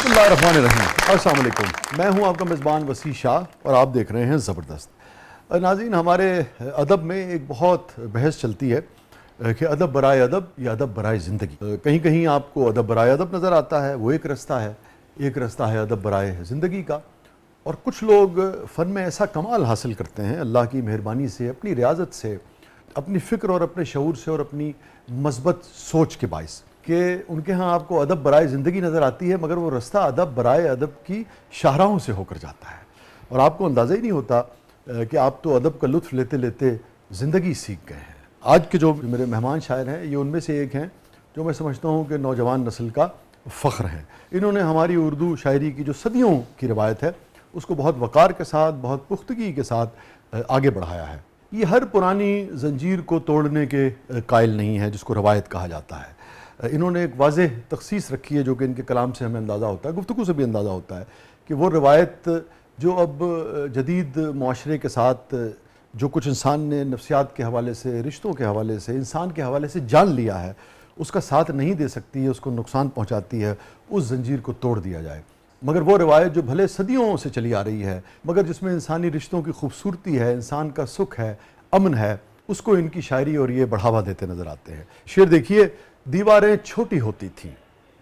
बिस्मिल्लाहिर्रहमानिर्रहीम। अस्सलाम वालेकुम। मैं हूं आपका मेज़बान वसी शाह और आप देख रहे हैं ज़बरदस्त। नाज़रीन, हमारे अदब में एक बहुत बहस चलती है कि अदब बराए अदब या अदब बराए ज़िंदगी। कहीं कहीं आपको अदब बराए अदब नज़र आता है, वो एक रास्ता है। एक रास्ता है अदब बराए ज़िंदगी का। और कुछ लोग फ़न में ऐसा कमाल हासिल करते हैं अल्लाह की मेहरबानी से, अपनी रियाज़त से, अपनी फ़िक्र और अपने शऊर से और अपनी मस्बत सोच के बाइस कि उनके यहाँ आपको अदब बराए ज़िंदगी नज़र आती है, मगर वो रास्ता अदब बराए अदब की शाहराहों से होकर जाता है और आपको अंदाज़ा ही नहीं होता कि आप तो अदब का लुत्फ़ लेते लेते ज़िंदगी सीख गए हैं। आज के जो मेरे मेहमान शायर हैं, ये उनमें से एक हैं जो मैं समझता हूँ कि नौजवान नस्ल का फ़ख्र हैं। इन्होंने हमारी उर्दू शायरी की जो सदियों की रिवायत है, उसको बहुत वक़ार के साथ, बहुत पुख्तगी के साथ आगे बढ़ाया है। ये हर पुरानी ज़ंजीर को तोड़ने के कायल नहीं है जिसको रवायत कहा जाता है। इन्होंने एक वाज़ेह तख़सीस रखी है जो कि इनके कलाम से हमें अंदाज़ा होता है, गुफ्तगू से भी अंदाज़ा होता है कि वो रिवायत जो अब जदीद मुआशरे के साथ जो कुछ इंसान ने नफ्सियात के हवाले से, रिश्तों के हवाले से, इंसान के हवाले से जान लिया है, उसका साथ नहीं दे सकती है, उसको नुकसान पहुँचाती है, उस जंजीर को तोड़ दिया जाए। मगर वो रिवायत जो भले सदियों से चली आ रही है, मगर जिसमें इंसानी रिश्तों की खूबसूरती है, इंसान का सुख है, अमन है, उसको इनकी शायरी और ये बढ़ावा देते नज़र आते हैं। शेर देखिए, दीवारें छोटी होती थीं,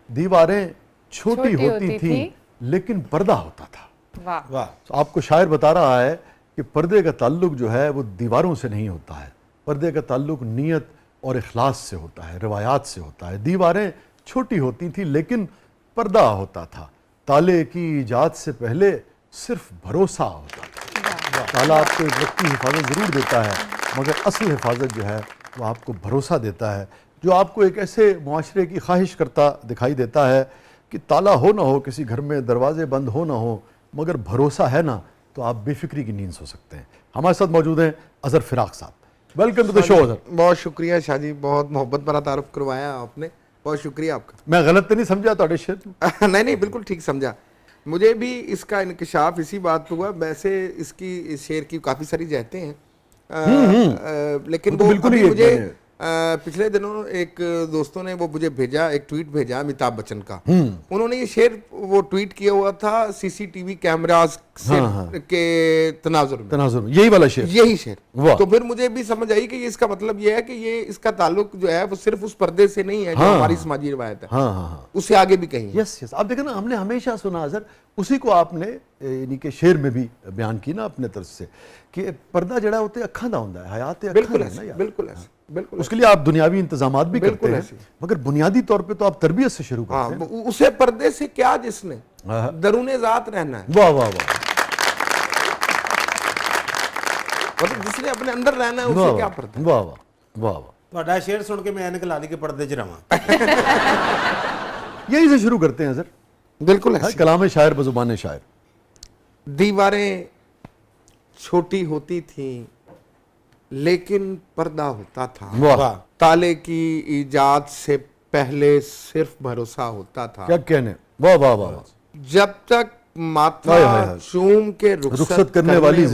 दीवारें छोटी होती थीं, लेकिन पर्दा होता था। वाह वाह। तो आपको शायर बता रहा है कि पर्दे का ताल्लुक जो है वो दीवारों से नहीं होता है, पर्दे का ताल्लुक नीयत और इखलास से होता है, रिवायात से होता है। दीवारें छोटी होती थीं लेकिन पर्दा होता था, ताले की ईजाद से पहले सिर्फ भरोसा होता था। ताला आपको एक वक्त की हिफाजत ज़रूर देता है, मगर असल हिफाजत जो है वो आपको भरोसा देता है, जो आपको एक ऐसे मुआशरे की ख्वाहिश करता दिखाई देता है कि ताला हो ना हो किसी घर में, दरवाजे बंद हो ना हो, मगर भरोसा है ना, तो आप बेफिक्री की नींद सो सकते हैं। हमारे साथ मौजूद हैं अज़हर फ़िराक साहब। Welcome to the show Azhar. बहुत शुक्रिया शाह जी, बहुत मोहब्बत भरा तारुफ करवाया आपने, बहुत शुक्रिया आपका। मैं गलत तो नहीं समझा ਤੁਹਾਡੇ शेर? नहीं नहीं, बिल्कुल ठीक समझा। मुझे भी इसका इंकशाफ इसी बात पे हुआ। वैसे इसकी इस शेर की काफ़ी सारी जहतें हैं, लेकिन तो वो बिल्कुल अभी ही मुझे एक पिछले दिनों एक दोस्तों ने वो मुझे भेजा, एक ट्वीट भेजा अमिताभ बच्चन का। उन्होंने ये शेर वो ट्वीट किया हुआ था सीसीटीवी कैमरास से के तनाजुर में, यही वाला शेर, यही शेर। वाह। तो फिर मुझे भी समझ आई कि ये इसका मतलब ये है कि ये इसका ताल्लुक जो है वो सिर्फ उस पर्दे से नहीं है जो हमारी समाजी रिवायत है, हाँ हाँ हाँ, उससे आगे भी कहीं है। Yes yes. आप देखें ना, हमने हमेशा सुना अज़हर, उसी को आपने यानी कि शेर में भी बयान की ना अपने तरफ से कि पर्दा जड़ा होते अखा दा होता है, हयात अखा बिल्कुल है ना ऐसे, यार। बिल्कुल ऐसे, बिल्कुल उसके लिए आप दुनियावी इंतजामात भी करते बिल्कुल हैं, ऐसे। मगर बुनियादी तौर पे तो आप तरबियत से शुरू हाँ, करते हैं। उसे पर्दे से क्या जिसने हाँ। दरूने जात रहना है, वाह वाह वाह मतलब जिसने अपने अंदर रहना है उसे क्या पर्दा। वाह वाह वाह वाह। ਤੁਹਾਡਾ ਸ਼ੇਰ ਸੁਣ ਕੇ ਮੈਂ ਐਨਕ ਲਾ ਲਈ ਕਿ ਪਰਦੇ 'ਚ ਰਵਾਂ। यही से शुरू करते हैं सर। बिल्कुल ऐसे। कलाम शायर बजुबान शायर। दीवारें छोटी होती थी लेकिन पर्दा होता था, वाह। ताले की ईजाद से पहले सिर्फ भरोसा होता था। क्या कहने, वाह वाह वाह। जब तक माथा हाय हाय हाय। चूम के रुखसत करने वाली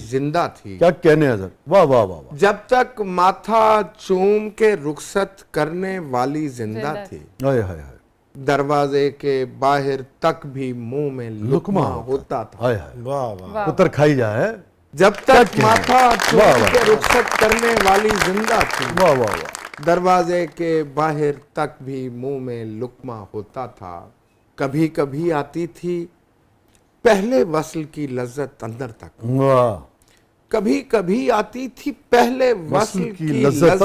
जिंदा थी। क्या कहने अज़हर, वाह वाह वाह वाह। जब तक माथा चूम के रुखसत करने वाली जिंदा थी, हाय हाय हाय। दरवाजे के बाहर तक भी मुंह में लुकमा होता था। हाय हाय, ਵਾਹ ਵਾਹ। पुत्र खाई जाए। जब तक कहने? माथा चूम वाह, वाह। के रुखसत करने वाली जिंदा थी, वाह वाह वाह। दरवाजे के बाहर तक भी मुंह में लुकमा होता था। कभी कभी आती थी पहले वस्ल की लज्जत अंदर तक, वाह। कभी कभी आती थी पहले वस्ल वस्ल की लज्जत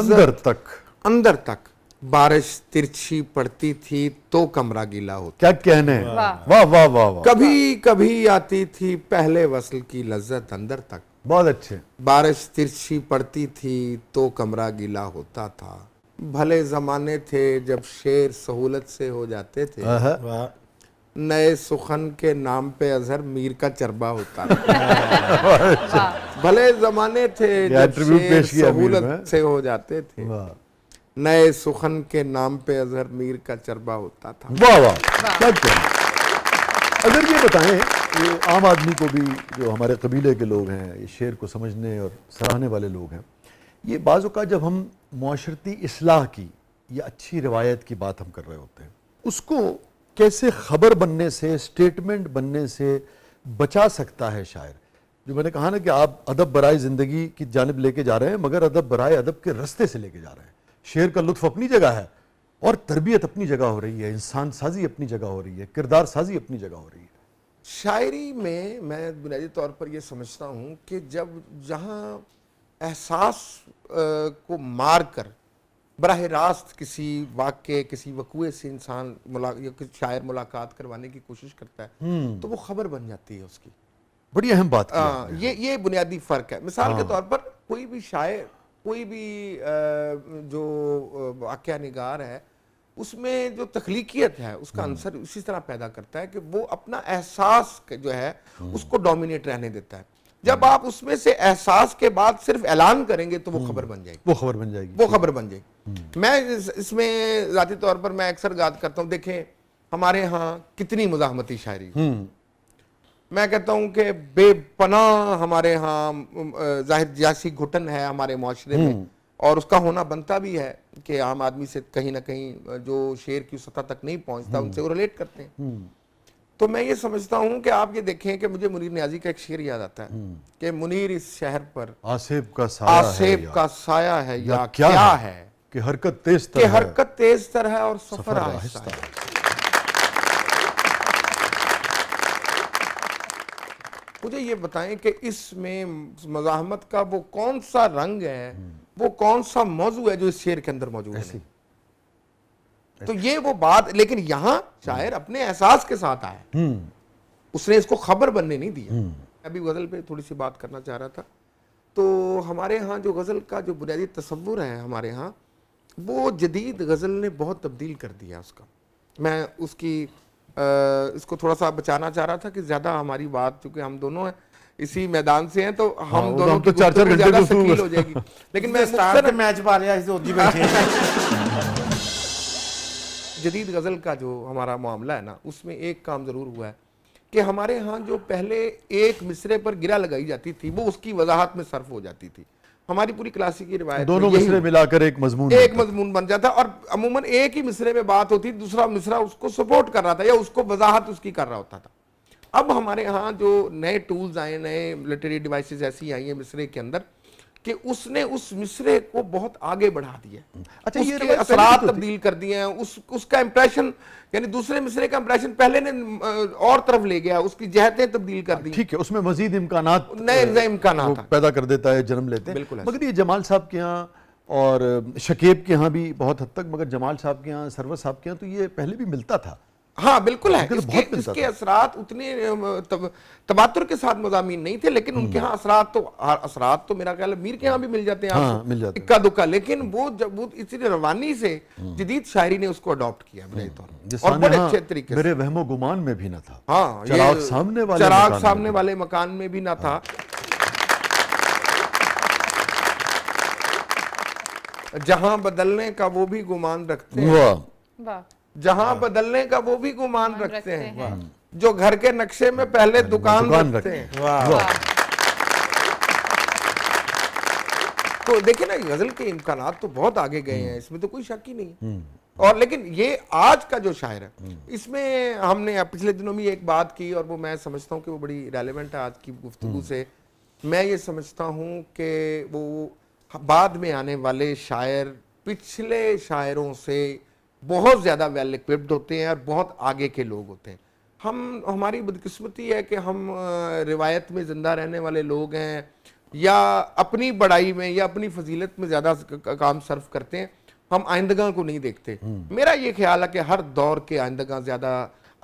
अंदर तक। बारिश तिरछी पड़ती थी तो कमरा गीला होता। क्या कहने, वाह वाह वाह वाह। कभी कभी आती थी पहले वस्ल की लज्जत अंदर तक, बहुत अच्छे। बारिश तिरछी पड़ती थी तो कमरा गीला होता था। भले जमाने थे जब शेर सहूलत से हो जाते थे, ਵਾਹ। नए सुखन के नाम पे अजहर मीर का चरबा होता था। भले जमाने थे जब एट्रीब्यूट शेर पेश किया मीर में। सहूलत से हो जाते थे, वाह नए सुखन के नाम पे अजहर मीर का चरबा होता था। वाह वाह। क्या कहने। अगर ये बताएं, ये आम आदमी को भी, जो हमारे कबीले के लोग हैं, ये शेर को समझने और सराहने वाले लोग हैं, ये बाज़ औक़ात जब हम मुआशरती इस्लाह की या अच्छी रिवायत की बात हम कर रहे होते हैं, उसको कैसे खबर बनने से, स्टेटमेंट बनने से बचा सकता है शायर? जो मैंने कहा ना कि आप अदब बराए ज़िंदगी की जानिब लेके जा रहे हैं, मगर अदब बराए अदब के रास्ते से लेके जा रहे हैं। शेर का लुत्फ अपनी जगह है और तरबियत अपनी जगह हो रही है, इंसान साजी अपनी जगह हो रही है, किरदार साजी अपनी जगह हो रही है। शायरी में मैं बुनियादी तौर पर यह समझता हूँ कि जहाँ एहसास को मार कर बराह रास्त किसी वाक्य, किसी वक़ुए से इंसान या किसी शायर मुलाकात करवाने की कोशिश करता है, तो वो खबर बन जाती है उसकी। बड़ी अहम बात की आपने। ये बुनियादी फ़र्क है। मिसाल के तौर पर कोई भी शायर, कोई भी जो वाक़या निगार है, उसमें जो तख्लीकियत है उसका अंसर इसी तरह पैदा करता है कि वो अपना एहसास जो है उसको डोमिनेट रहने देता है। जब आप उसमें से एहसास के बाद सिर्फ ऐलान करेंगे तो वो खबर बन जाएगी, वो खबर बन जाएगी, वो खबर बन जाएगी। मैं इसमें ज़ाती तौर पर मैं अक्सर याद करता हूँ, देखें हमारे यहाँ कितनी मुज़ाहमती शायरी, मैं कहता हूँ कि बेपनाह हमारे यहाँ जाहिर सियासी घुटन है हमारे माशरे में, और उसका होना बनता भी है कि आम आदमी से कहीं ना कहीं जो शेर की सतह तक नहीं पहुंचता उनसे वो रिलेट करते हैं। तो मैं ये समझता हूँ कि आप ये देखें कि मुझे मुनीर नियाज़ी का एक शेर याद आता है कि मुनीर इस शहर पर आसेब का साया है या क्या है कि हरकत तेज तर है और सफर आहिस्ता है। मुझे ये बताएं कि इसमें मज़ाहमत का वो कौन सा रंग है, वो कौन सा मौजू है जो इस शेर के अंदर मौजूद है? तो ये वो बात, लेकिन यहां शायर अपने एहसास के साथ आया, उसने इसको खबर बनने नहीं दिया। अभी गजल पे थोड़ी सी बात करना चाह रहा था। तो हमारे यहाँ जो गजल का जो बुनियादी तसव्वुर है हमारे यहाँ, वो जदीद गजल ने बहुत तब्दील कर दिया उसका। मैं उसकी इसको थोड़ा सा बचाना चाह रहा था कि ज्यादा हमारी बात, क्योंकि हम दोनों हैं इसी मैदान से हैं, तो हम दोनों तो 4-4 घंटे ज्यादा शकील हो जाएगी। लेकिन मैं स्टार मैच पा लिया इसे ओजी बैठे जदीद गजल का जो हमारा मामला है ना, उसमें एक काम जरूर हुआ है कि हमारे यहाँ जो पहले एक मिसरे पर गिरा लगाई जाती थी वो उसकी वजाहत में सर्फ हो जाती थी। हमारी पूरी क्लासिकी रिवायत दोनों मिसरे मिलाकर एक मजमून बन जाता, और अमूमन एक ही मिसरे में बात होती, दूसरा मिसरा उसको सपोर्ट कर रहा था या उसको वजाहत उसकी कर रहा होता था। अब हमारे यहाँ जो नए टूल्स आए, नए लिटरेरी डिवाइसेस ऐसी आई हैं मिसरे के अंदर कि उसने उस मिसरे को बहुत आगे बढ़ा दिया। अच्छा, उसके असरात तब्दील कर दिए हैं, उसका इंप्रेशन, यानी दूसरे मिसरे का इंप्रेशन पहले ने और तरफ ले गया, उसकी जहतें तब्दील कर दी। ठीक है, उसमें मजीद इम्कानात, नए इम्कानात पैदा कर देता है, जन्म लेते हैं। बिल्कुल। मगर ये जमाल साहब के यहाँ और शकीब के यहाँ भी बहुत हद तक, मगर जमाल साहब के यहाँ, सरवर साहब के यहाँ तो ये पहले भी मिलता था। हाँ बिल्कुल है, इसके असरात उतने तबातुर के साथ मज़ामीन नहीं थे, लेकिन उनके यहाँ असरात तो मेरा ख्याल है मीर के यहाँ भी मिल जाते हैं, हाँ, मिल जाते हैं इक्का दुक्का, लेकिन वो जब वो इसी रवानी से जदीद शायरी ने उसको अडॉप्ट किया और बड़े अच्छे तरीके से। मेरे वहमो गुमान में भी ना था। हाँ, चराग सामने वाले मकान में भी ना था। जहां बदलने का वो भी गुमान रखते हैं, जहां बदलने का वो भी गुमान रखते हैं, जो घर के नक्शे में पहले दुकान रखते हैं। तो देखिए ना, गजल के इम्कानात तो बहुत आगे गए हैं, इसमें तो कोई शक ही नहीं। और लेकिन ये आज का जो शायर है, इसमें हमने पिछले दिनों में एक बात की और वो मैं समझता हूँ कि वो बड़ी रेलेवेंट है आज की गुफ्तगू से। मैं ये समझता हूँ कि वो बाद में आने वाले शायर पिछले शायरों से बहुत ज़्यादा वेल इक्विप्ड होते हैं और बहुत आगे के लोग होते हैं। हमारी बदकिस्मती है कि हम रिवायत में ज़िंदा रहने वाले लोग हैं, या अपनी बड़ाई में या अपनी फजीलत में ज़्यादा काम सर्व करते हैं, हम आइंदगा को नहीं देखते। मेरा ये ख्याल है कि हर दौर के आइंदगा ज़्यादा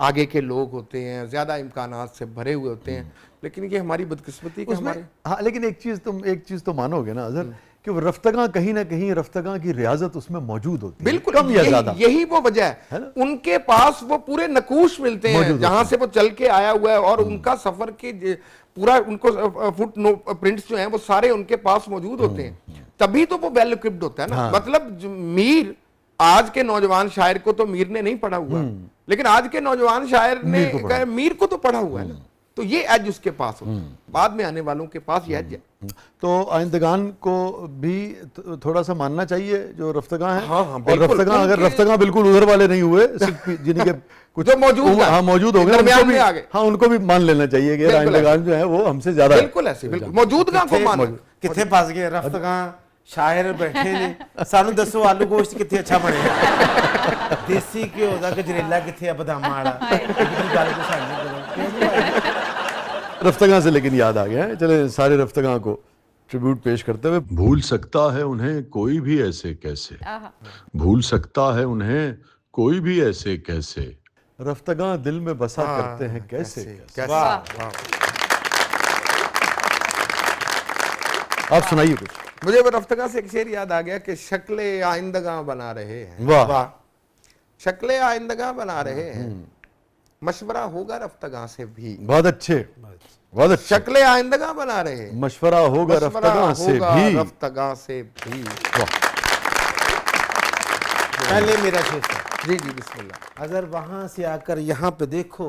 आगे के लोग होते हैं, ज़्यादा इम्कानात से भरे हुए होते हैं, लेकिन ये हमारी बदकिस्मती कि हमारे। हाँ, लेकिन एक चीज़ तो मानोगे ना अज़हर, कि वो रफ्तगा कहीं ना कहीं रफ्तगा की रियाजत उसमें मौजूद होती है, बिल्कुल कम या ज्यादा। यही वो वजह है उनके पास वो पूरे नकूश मिलते हैं जहां से वो चल के आया हुआ है, और उनका सफर के पूरा उनको फुट प्रिंट्स जो हैं वो सारे उनके पास मौजूद होते हैं, तभी तो वो वेल इक्विप्ड होता है ना। हाँ। मतलब मीर, आज के नौजवान शायर को तो मीर ने नहीं पढ़ा हुआ, लेकिन आज के नौजवान शायर ने मीर को तो पढ़ा हुआ है ना। तो ये एज उसके पास होता है, बाद में आने वालों के पास ये एज है। तो आइंदगान को भी थोड़ा सा मानना चाहिए जो रफ्तगा हैं। हाँ, हाँ, और बिल्कुल। रफ्तगा अगर उनके- रफ्तगा बिल्कुल उधर वाले नहीं हुए, सिर्फ जिनके कुछ जो मौजूद हैं, हाँ मौजूद हो गए, दरमियान उनको भी में आ गए। हाँ उनको भी मान लेना चाहिए कि बिल्कुल आइंदगान जो है वो हमसे ज्यादा है। बिल्कुल ऐसे, बिल्कुल मौजूदगा को माना। कितने फस गए रफ्तगा शायर बैठे ने सानू दसो आलू गोश्त कितने अच्छा बने देसी घ्यो दा गजरेला कितने है बदामां वाला इतनी गल तो सानू करो रफ्तगा से लेकिन याद आ गया है, चले सारे रफ्तगा को ट्रिब्यूट पेश करते हुए। भूल सकता है उन्हें कोई भी ऐसे कैसे, भूल सकता है उन्हें कोई भी ऐसे कैसे, रफ्तगा दिल में बसा करते हैं कैसे, कैसे? वाह वाह। आप सुनाइए कुछ। मुझे वो रफ्तगा से एक शेर याद आ गया कि शक्ले आइंदगा बना रहे हैं, वाह शक्ले आइंदगा बना रहे हैं, मशवरा होगा रफ्तगा से भी। बहुत अच्छे, बहुत अच्छे। शक्ले आइंदगा बना रहे हैं, मशवरा होगा मशवरा रफ्तगा से होगा भी। रफ्तगा से भी। पहले मेरा शेर था, जी जी बिस्मिल्लाह। अगर वहां से आकर यहाँ पे देखो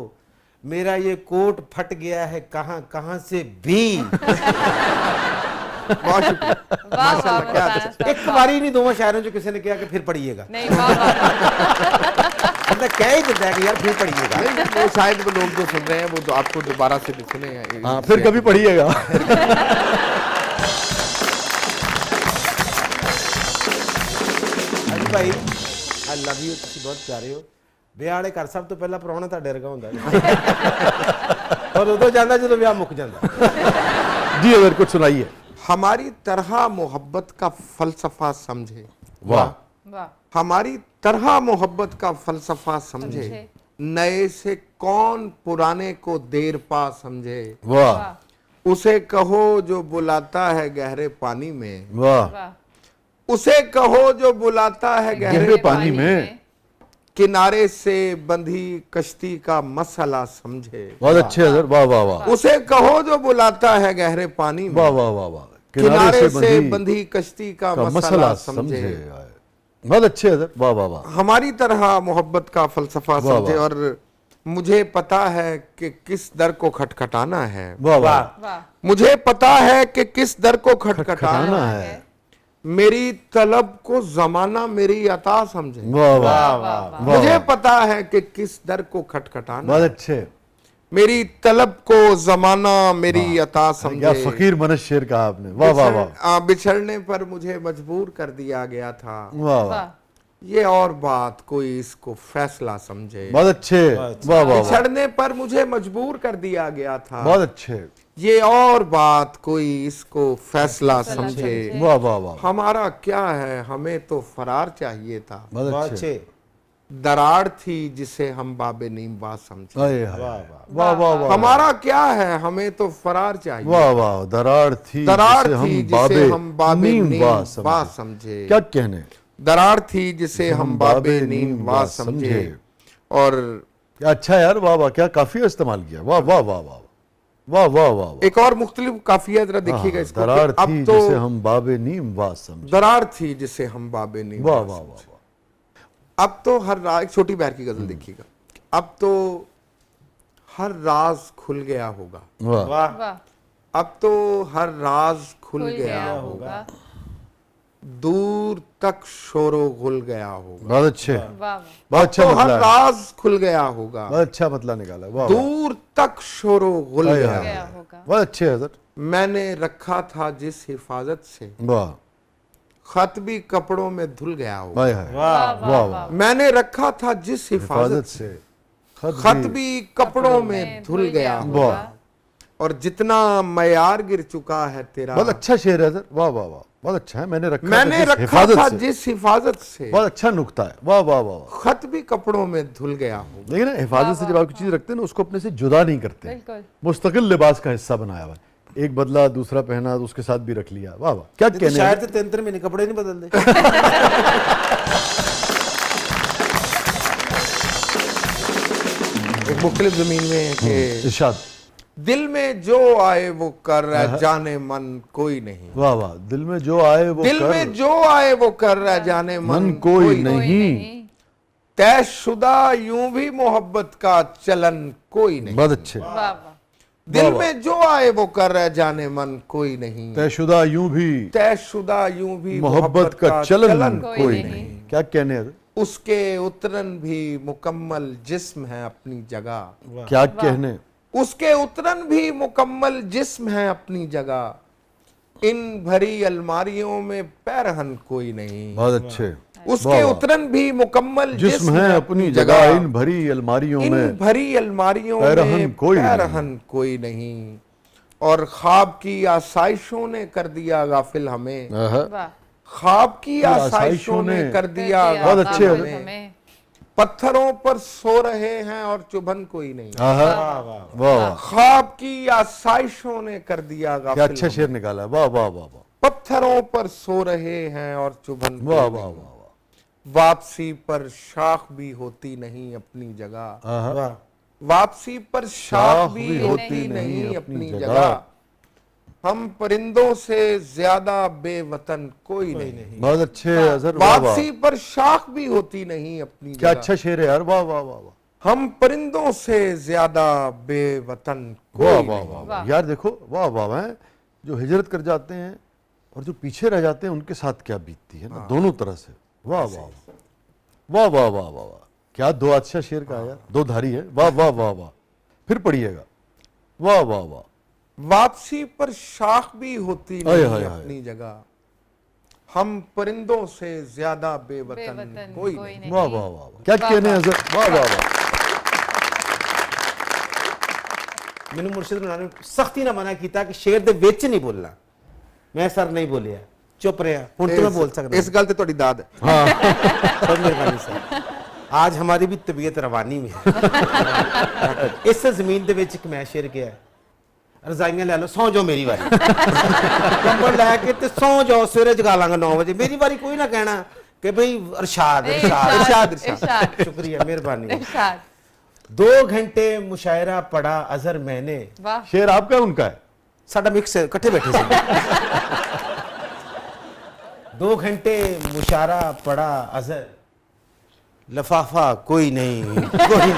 मेरा ये कोट फट गया है कहाँ कहाँ से भी बहुत शुक्रिया। वाह वाह क्या वाह, एक बारी नहीं दोनों शायरों जो किसी ने किया कि फिर पढ़िएगा नहीं वाह वाह मतलब कह ही देता है कि यार फिर पढ़िएगा नहीं, वो शायद वो लोग जो सुन रहे हैं वो तो आपको दोबारा से भी सुने हैं। हाँ फिर कभी पढ़िएगा। अजी भाई आई लव यू ਤੁਸੀਂ ਬਹੁਤ ਪਿਆਰੇ ਹੋ ਵਿਆਹ ਵਾਲੇ ਘਰ ਸਭ ਤੋਂ ਪਹਿਲਾਂ ਪ੍ਰਾਹੁਣਾ ਤੁਹਾਡੇ ਵਰਗਾ ਹੁੰਦਾ ਹੈ ਔਰ ਉਦੋਂ ਜਾਂਦਾ ਜਦੋਂ ਵਿਆਹ ਮੁੱਕ ਜਾਂਦਾ जी अगर कुछ सुनाइए। हमारी तरह मोहब्बत का फलसफा समझे, वाह वाह हमारी तरह मोहब्बत का फलसफा समझे, समझे। नए से कौन पुराने को देर पा समझे, वाह वाह उसे कहो जो बुलाता है गहरे पानी में, वाह वाह उसे कहो जो बुलाता है गहरे गहरे पानी में। किनारे से बंधी कश्ती का मसला समझे, बहुत अच्छे अजहर, वाह वाह वाह उसे कहो जो बुलाता है गहरे पानी में, वाह वाह वाह वाह। किनारे से बंधी कश्ती का का मसला मसला समझे। समझे। बहुत अच्छे अजहर, वाह वाह वाह। हमारी तरह मोहब्बत का फलसफा वाह, समझे वाह। और मुझे पता है कि किस दर को खटखटाना है, वाह वाह। वाह मुझे पता है कि किस दर को खटखटाना खटखटाना है, है। मेरी तलब को जमाना मेरी अता समझे, वाह वाह वाह वाह मुझे पता है कि किस दर को खटखटाना, बहुत अच्छे। मेरी तलब को जमाना मेरी अता क्या समझे, फकीर मनस शेर कहा आपने, वाह वाह वाह बिछड़ने पर मुझे मजबूर कर दिया गया था, वाह वाह। वाह ये और बात कोई इसको फैसला समझे, बहुत अच्छे, वाह वाह वाह। बिछड़ने पर मुझे मजबूर कर दिया गया था, बहुत अच्छे, ये और बात कोई इसको फैसला समझे, वाह वाह वाह। हमारा क्या है हमें तो फरार चाहिए था, बहुत बहुत अच्छे। अच्छे दरार थी जिसे हम बाबे नीम बात समझे, आए हाय। वाह वाह वाह। हमारा क्या है हमें तो फरार चाहिए, वाह वाह। दरार थी दरार जिसे थी हम जिसे हम बाबे नीम नीम बात बात समझे। समझे, क्या कहने, दरार थी जिसे हम बाबे नीम बात समझे। और क्या अच्छा यार, वाह वाह। क्या काफी इस्तेमाल किया, वाह वाह वाह वाह वाह वाह वाह। एक और मुख्तलिफ काफिया जरा देखिएगा हाँ, इसको, दरार कि थी अब तो जिसे हम बाबे नीम बात समझे। दरार थी जिसे हम बाबे नीम वाह बात वाह समझे। वाह अब तो हर राज, एक छोटी बैर की गजल देखिएगा, अब तो हर राज खुल गया होगा, वाह। वाह वाह अब तो हर राज खुल खुल गया गया होगा, होगा दूर तक शोरो गुल गया होगा, बहुत अच्छे, वाह वाह बहुत अच्छा तो हर मतला है, राज खुल गया होगा, बहुत अच्छा मतला निकाला, वाह वाह। दूर तक शोरो गुल हाय, गया हाय। गया होगा। होगा बहुत अच्छे हजरत, मैंने रखा था जिस हिफाजत से, वाह। खत भी कपड़ों में धुल गया होगा, हाय हाय। वाह वाह वाह। मैंने रखा था जिस हिफाजत हिफाजत से खत भी कपड़ों में धुल गया होगा, वाह। और जितना मयार गिर चुका है तेरा, बहुत अच्छा शेर है सर, वाह वाह वाह। बहुत अच्छा है, मैंने रखा मैंने था जिस रखा हिफाजत था से। जिस हिफाजत से, बहुत अच्छा नुक्ता है, वाह वाह वाह वाह। खत भी कपड़ों में धुल गया होगा। देखिए ना, हिफाजत से जब आप चीज रखते हैं ना, उसको अपने से जुदा नहीं करते, बिल्कुल मुस्तकिल लिबास का हिस्सा बनाया हुआ है। एक बदला, दूसरा पहना, तो उसके साथ भी रख लिया, वाह वाह। क्या कहने शायर हैं? तो 3-3 महीने कपड़े नहीं बदलते एक मुख्तलिफ जमीन में है कि इरशाद, दिल में जो आए वो कर रहा जाने मन कोई नहीं, वाह वाह। दिल में जो आए वो दिल कर, में जो आए वो कर रहा जाने मन मन कोई कोई नहीं। नहीं तयशुदा यूं भी मोहब्बत का चलन कोई नहीं। बहुत अच्छे, वाह वाह दिल में जो आए वो कर रहे जाने मन कोई नहीं, तयशुदा यूं भी तयशुदा यूं भी मोहब्बत का चलन कोई नहीं। क्या कहने हैं? उसके उतरन भी मुकम्मल जिस्म है अपनी जगह, क्या कहने? उसके उतरन भी मुकम्मल जिस्म है अपनी जगह, इन भरी अलमारियों में पैरहन कोई नहीं। बहुत अच्छे। उसके उतरन भी मुकम्मल जिस्म है अपनी जगह, इन भरी अलमारियों इन में भरी अलमारियों पैरहन में कोई नहीं। पैरहन कोई नहीं। और ख्वाब की आसाइशों ने कर दिया गाफिल हमें, वाह ख्वाब की आसाइशों ने कर दिया बहुत अच्छे गाफिल हैं। हमें, पत्थरों पर सो रहे हैं और चुभन कोई नहीं। वाह वाह, ख्वाब की आसाइशों ने कर दिया क्या गाफिल अच्छा हमें, शेर निकाला। वाह वाह वाह वाह पत्थरों पर सो रहे हैं और चुभन कोई वाह नहीं। वाह वाह। वापसी पर शाख भी होती नहीं अपनी जगह, वाह, वापसी पर शाख भी होती नहीं अपनी जगह, हम परिंदों से ज्यादा बेवतन कोई नहीं। बहुत अच्छे अजहर। वाह वाह, वापसी पर शाख भी होती नहीं अपनी क्या जगह, अच्छा शेर है यार। वाह वाह वाह वाह हम परिंदों से ज्यादा बेवतन वाह कोई वाह नहीं। वाह वाह। यार देखो, वाह वाह वाह, जो हिजरत कर जाते हैं और जो पीछे रह जाते हैं उनके साथ क्या बीतती है ना, दोनों तरह से। वाह वाह वाह वाह वाह वाह वाह, क्या दो अच्छा शेर का है यार, दो धारी है। वाह वाह वाह वाह, फिर पढ़िएगा। वाह वाह वाह, वापसी पर शाख भी होती हाय, नहीं हाय, हाय। अपनी जगह, हम परिंदों से ज्यादा बेवतन बेवतन कोई कोई नहीं। नहीं। वाह वाह वाह, क्या कहने हैं अजहर। वाह वाह वाह। मैंने मुर्शिद ने सख्ती ना मना किया कि शेर दे विच नहीं बोलना, मैं सर नहीं बोलिया, चुप रहा हूं तो मैं बोल सकता। इस गल ते तुहाडी दाद है। बहुत मेहरबानी सर, आज हमारी भी तबीयत रवानी में है। इस जमीन दे विच एक मैं शेर गया है, रजाइयां ले लो, सौ जाओ मेरी बारी, कंबल लैके ते सौ जाओ, सवेरे जगा लांगा 9 बजे, मेरी बारी कोई ना कहना कि भाई इरशाद इरशाद इरशाद इरशाद शुक्रिया मेहरबानी। इरशाद 2 घंटे मुशायरा पढ़ा अजहर मैंने, वाह शेर आपका है उनका है? साडा मिक्स है, इकट्ठे बैठे थे। 2 घंटे मुशायरा पढ़ा अजहर, लफाफा कोई नहीं कोई नहीं।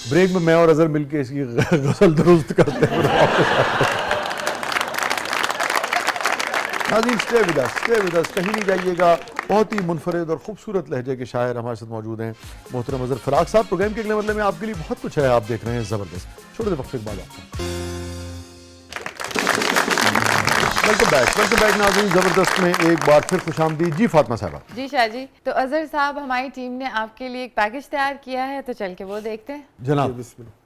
ब्रेक में मैं और अजहर मिलके इसकी गजल दुरुस्त करते हैं। नाज़रीन, स्टे विद अस, कहीं नहीं जाइएगा। बहुत ही मुनफरिद और खूबसूरत लहजे के शायर हमारे साथ मौजूद हैं, मोहतरम अजहर फराक साहब। प्रोग्राम के अगले मतलब में आपके लिए बहुत कुछ है, आप देख रहे हैं ज़बरदस्त। छोटे से वक्त के बाद आपका वेलकम बैक नाज़रीन। ज़बरदस्त में एक बार फिर खुशामदीद। जी फातिमा साहबा। जी शाह जी, तो अजहर साहब हमारी टीम ने आपके लिए एक पैकेज तैयार किया है, तो चल के वो देखते हैं। जनाब, बिस्मिल्लाह।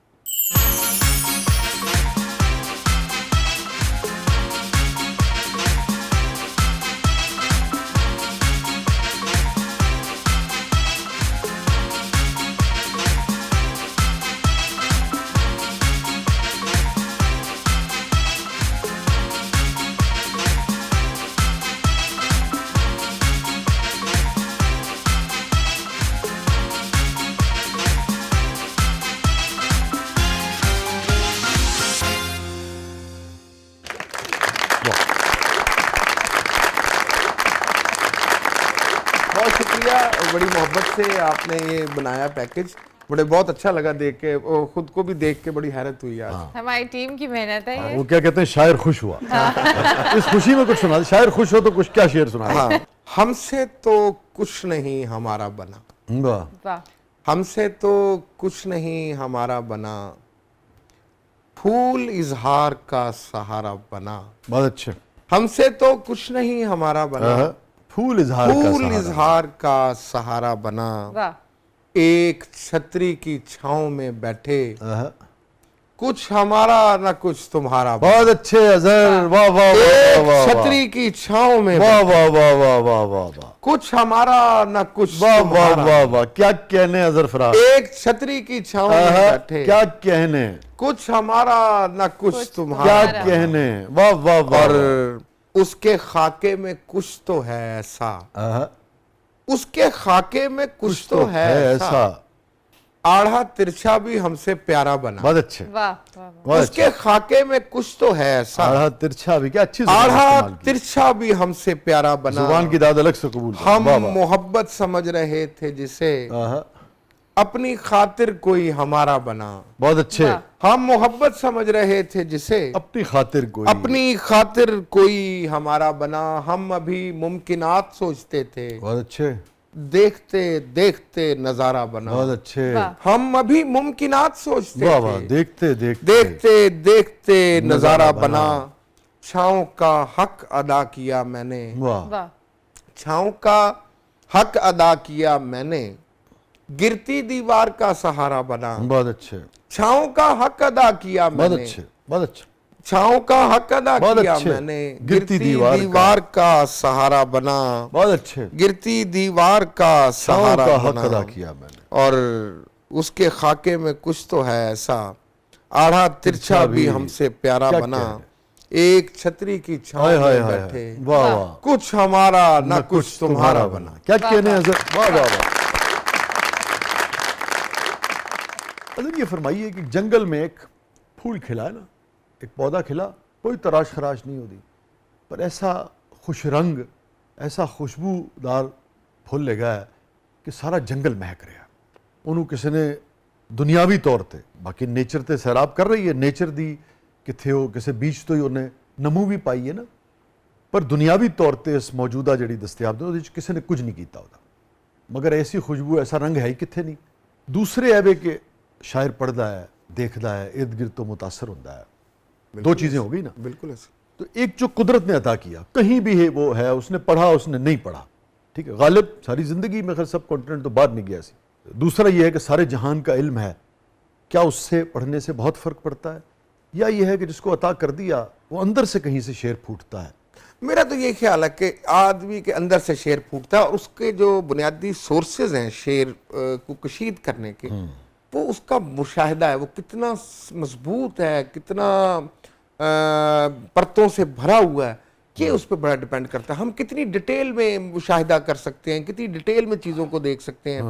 बहुत शुक्रिया, बड़ी मोहब्बत से आपने ये बनाया पैकेज, बड़े बहुत अच्छा लगा देख के, और खुद को भी देख के बड़ी हैरत हुई आज। हमारी टीम की मेहनत है ये। वो क्या कहते हैं, शायर खुश हुआ। इस खुशी में कुछ सुना। शायर खुश हो तो कुछ क्या शेर सुना। हाँ, हमसे तो कुछ नहीं हमारा बना, वाह, वाह हमसे तो कुछ नहीं हमारा बना, फूल इजहार का सहारा बना, बहुत अच्छे। हमसे तो कुछ नहीं हमारा बना, फूल इजहार का फूल सहारा। इजहार का सहारा बना, वाह एक छतरी की छांव में बैठे, आहा। कुछ हमारा न कुछ तुम्हारा बना। बहुत अच्छे अजहर। वाह वाह वाह एक वाह वाह। छतरी की छांव में वाह बैठे, वाह वाह वाह वाह वाह वाह कुछ हमारा न कुछ वाह वाह तुम्हारा। वाह वाह, क्या कहने अजहर फराज। एक छतरी की छांव में आहा, बैठे, क्या कहने, कुछ हमारा न कुछ क्या तुम्हारा। कहने। वाह वाह वाह। और उसके खाके में कुछ तो है ऐसा, आहा, उसके खाके में कुछ तो है ऐसा, आढ़ा तिरछा भी हमसे प्यारा बना। बहुत अच्छे। वाह वाह बहुत उसके अच्छे। खाके में कुछ तो है ऐसा, आढ़ा तिरछा भी, क्या अच्छी जुबान आढ़ा इस्तेमाल की। तिरछा भी हमसे प्यारा बना। जुबान की दाद अलग से कबूल करो। हम वाह वाह। मोहब्बत समझ रहे थे जिसे, आहा, अपनी खातिर कोई हमारा बना, बहुत अच्छे। वाह। हम मोहब्बत समझ रहे थे जिसे, अपनी खातिर कोई, अपनी खातिर कोई हमारा बना, हम अभी मुमकिनात सोचते थे, बहुत अच्छे, देखते देखते नजारा बना। बहुत अच्छे, वाह। हम अभी मुमकिनात सोचते वाह वाह, थे, देखते देखते देखते देखते नजारा नजारा बना। बना। छाँव का हक अदा किया मैंने, वाह, वाह। छाँव का हक अदा किया मैंने, गिरती दीवार का सहारा बना। बहुत अच्छे, छाँव का हक अदा किया बहुत मैंने, अच्छे, बहुत अच्छे, छाँव का हक अदा बहुत किया अच्छे। मैंने, गिरती गिरती दीवार दीवार का सहारा बना, बहुत अच्छे। गिरती दीवार का छाँव सहारा का हक बना। अदा किया मैंने, और उसके खाके में कुछ तो है ऐसा, आढ़ा तिरछा भी हमसे प्यारा क्या बना। कह रहे? एक छतरी की छाँव हाय हाय में हाय बैठे, हाय, वाह वाह, कुछ हमारा न कुछ तुम्हारा बना। क्या कहने हैं सर, वाह वाह वाह। अगर ये फरमाइए कि जंगल में एक फूल खिला है ना, एक पौधा खिला, कोई तराश खराश नहीं होती, पर ऐसा खुश रंग, ऐसा खुशबूदार फुल लगा है कि सारा जंगल महक रहा है। ਉਹਨੂੰ ਕਿਸੇ ਨੇ ਦੁਨਿਆਵੀ ਤੌਰ ਤੇ, ਬਾਕੀ ਨੇਚਰ ਤੇ ਸੈਰਾਬ ਕਰ ਰਹੀ ਹੈ, ਨੇਚਰ ਦੀ ਕਿੱਥੇ ਉਹ ਕਿਸੇ ਬੀਚ ਤੋਂ ਹੀ ਉਹਨੇ ਨਮੂ ਵੀ ਪਾਈ ਹੈ ਨਾ, ਪਰ ਦੁਨਿਆਵੀ ਤੌਰ ਤੇ ਇਸ ਮੌਜੂਦਾ ਜਿਹੜੀ ਦਸਤਿਆਬ ਉਹਦੇ ਵਿੱਚ ਕਿਸੇ ਨੇ ਕੁਝ ਨਹੀਂ ਕੀਤਾ ਉਹਦਾ, ਮਗਰ ਐਸੀ ਖੁਸ਼ਬੂ, ਐਸਾ ਰੰਗ ਹੈ ਹੀ ਕਿੱਥੇ ਨਹੀਂ। ਦੂਸਰੇ ਐਵੇਂ ਕਿ शायर पढ़ता है, देखता है, इर्द गिर्द तो मुतासर होता है, दो चीज़ें हो गई ना। बिल्कुल ऐसे। तो एक जो कुदरत ने अता किया, कहीं भी है वो है, उसने पढ़ा उसने नहीं पढ़ा, ठीक है, गालिब सारी ज़िंदगी में खैर सब कॉन्टिनेंट तो बाद में गया सी। दूसरा ये है कि सारे जहान का इल्म है, क्या उससे पढ़ने से बहुत फ़र्क पड़ता है, या ये है कि जिसको अता कर दिया वो अंदर से कहीं से शेर फूटता है। मेरा तो ये ख्याल है कि आदमी के अंदर से शेर फूटता है, और उसके जो बुनियादी सोर्सेज हैं शेर को कशीद करने के, वो उसका मुशाहिदा है, वो कितना मजबूत है, कितना परतों से भरा हुआ है, ये उस पर बड़ा डिपेंड करता है। हम कितनी डिटेल में मुशाहिदा कर सकते हैं, कितनी डिटेल में चीज़ों को देख सकते हैं।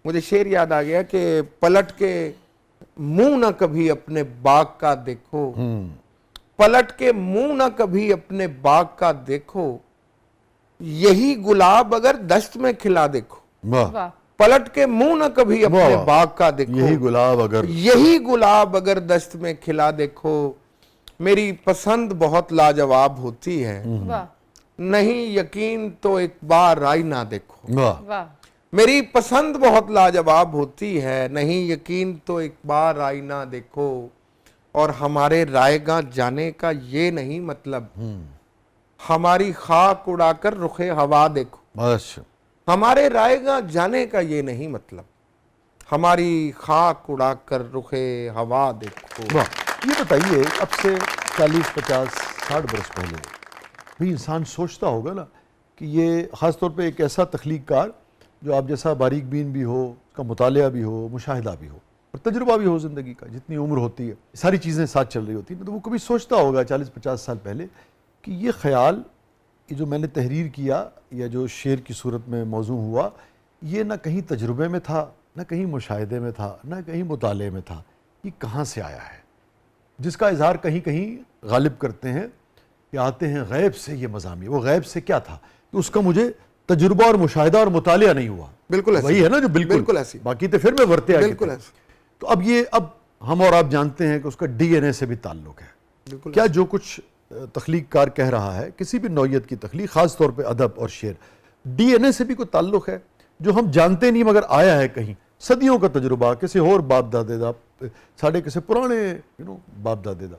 मुझे शेर याद आ गया कि पलट के मुंह ना कभी अपने बाग का देखो, पलट के मुंह ना कभी अपने बाग का देखो, यही गुलाब अगर दश्त में खिला देखो। वाह, वाह। पलट के मुंह न कभी अपने वाह। बाग का देखो, यही गुलाब अगर, यही गुलाब अगर दश्त में खिला देखो, मेरी पसंद बहुत लाजवाब होती है, वाह। नहीं यकीन तो एक बार राय ना देखो। वाह, वाह। मेरी पसंद बहुत लाजवाब होती है, नहीं यकीन तो एक बार राय ना देखो, और हमारे रायगा जाने का ये नहीं मतलब, हमारी खाक उड़ाकर रुखे हवा देखो। बस हमारे रायगा जाने का ये नहीं मतलब, हमारी खाक उड़ाकर रुखे हवा देखो। वाह। ये बताइए, अब से 40, 50, 60 बरस पहले भी इंसान सोचता होगा ना कि ये ख़ास तौर पे एक ऐसा तख्लीक़कार जो आप जैसा बारीक बीन भी हो, उसका मुतालिया भी हो, मुशाहिदा भी हो और तजुर्बा भी हो ज़िंदगी का, जितनी उम्र होती है सारी चीज़ें साथ चल रही होती हैं, तो वो कभी सोचता होगा 40-50 साल पहले कि ये ख़याल, ये जो मैंने तहरीर किया या जो शेर की सूरत में मौजू हुआ, ये ना कहीं तजुर्बे में था, ना कहीं मुशाहिदे में था, ना कहीं मुताले में था, ये कहाँ से आया है, जिसका इजहार कहीं कहीं गालिब करते हैं कि आते हैं गैब से ये मज़ामी। वो गैब से क्या था कि उसका मुझे तजुर्बा और मुशाहिदा और मुतालिया नहीं हुआ। बिल्कुल ऐसे। वही है ना जो बिल्कुल ऐसी। बाकी तो फिर मैं वरते आगे बिल्कुल थे। ऐसे। तो अब हम और आप जानते हैं कि उसका DNA से भी ताल्लुक़ है। बिल्कुल क्या जो कुछ तख्लीक़कार कह रहा है, किसी भी नौइयत की तख्लीक़, ख़ास तौर पे अदब और शेर, DNA से भी कोई ताल्लुक़ है जो हम जानते नहीं मगर आया है कहीं, सदियों का तजुर्बा, किसी और बाप दादे दा, साढ़े किसी पुराने बाप दादे दा।